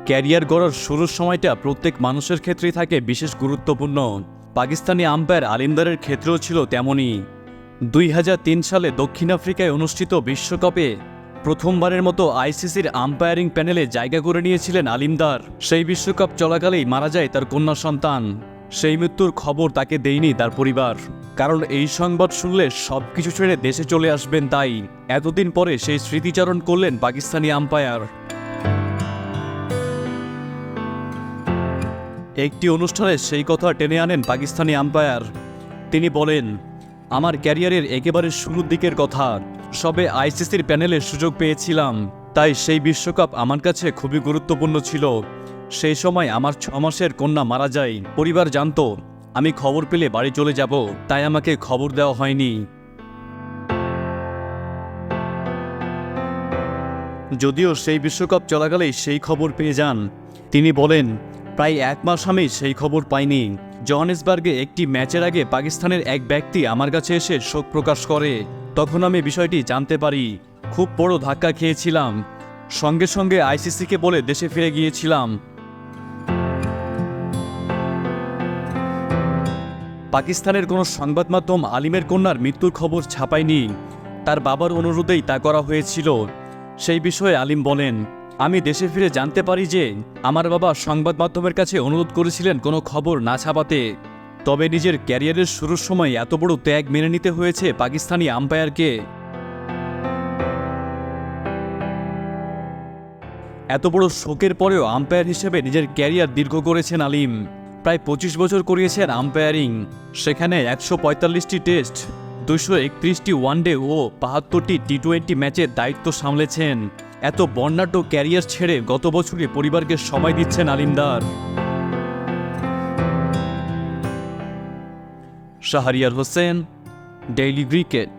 Career গড়ার শুরুর সময়টা প্রত্যেক মানুষের ক্ষেত্রেই থাকে বিশেষ গুরুত্বপূর্ণ। পাকিস্তানি আম্পায়ার আলিমদারের ক্ষেত্রেও ছিল তেমনই। 2003 সালে দক্ষিণ আফ্রিকায় অনুষ্ঠিত বিশ্বকাপে প্রথমবারের মতো আইসিসির আম্পায়ারিং প্যানেলে জায়গা করে নিয়েছিলেন আলিমদার। সেই বিশ্বকাপ চলাকালেই মারা যায় তার কন্যা সন্তান। সেই মৃত্যুর খবর তাকে দেয়নি তার পরিবার, কারণ এই সংবাদ শুনলে সবকিছু ছেড়ে দেশে চলে আসবেন। তাই এতদিন পরে সেই স্মৃতিচারণ করলেন পাকিস্তানি আম্পায়ার। একটি অনুষ্ঠানে সেই কথা টেনে আনেন পাকিস্তানি আম্পায়ার। তিনি বলেন, আমার ক্যারিয়ারের একেবারে শুরুর দিকের কথা, সবে আইসিসির প্যানেলে সুযোগ পেয়েছিলাম, তাই সেই বিশ্বকাপ আমার কাছে খুবই গুরুত্বপূর্ণ ছিল। সেই সময় আমার 6 মাসের কন্যা মারা যায়। পরিবার জানতো আমি খবর পেলে বাড়ি চলে যাব, তাই আমাকে খবর দেওয়া হয়নি। যদিও সেই বিশ্বকাপ চলাকালেই সেই খবর পেয়ে যান। তিনি বলেন, প্রায় 1 মাস আমি সেই খবর পাইনি। জোহানেসবার্গে একটি ম্যাচের আগে পাকিস্তানের এক ব্যক্তি আমার কাছে এসে শোক প্রকাশ করে। তখন আমি বিষয়টি জানতে পারি। খুব বড় ধাক্কা খেয়েছিলাম। সঙ্গে সঙ্গে আইসিসিকে বলে দেশে ফিরে গিয়েছিলাম। পাকিস্তানের কোনো সংবাদ মাধ্যম আলিমের কন্যার মৃত্যুর খবর ছাপায়নি। তার বাবার অনুরোধেই তা করা হয়েছিল। সেই বিষয়ে আলিম বলেন, আমি দেশে ফিরে জানতে পারি যে আমার বাবা সংবাদ মাধ্যমের কাছে অনুরোধ করেছিলেন কোনো খবর না ছাপাতে। তবে নিজের ক্যারিয়ারের শুরুর সময় এত বড় ত্যাগ মেনে নিতে হয়েছে পাকিস্তানি আম্পায়ারকে। এত বড় শোকের পরেও আম্পায়ার হিসেবে নিজের ক্যারিয়ার দীর্ঘ করেছেন আলিম। প্রায় 25 বছর করিয়েছেন আম্পায়ারিং। সেখানে 145টি টেস্ট, 231টি ওয়ানডে ও 72টি টি20 ম্যাচের দায়িত্ব সামলেছেন। এত বর্ণাঢ্য ক্যারিয়ার ছেড়ে গত বছরে পরিবারকে সময় দিচ্ছেন আলিমদার। Shahriar Hossain, daily cricket.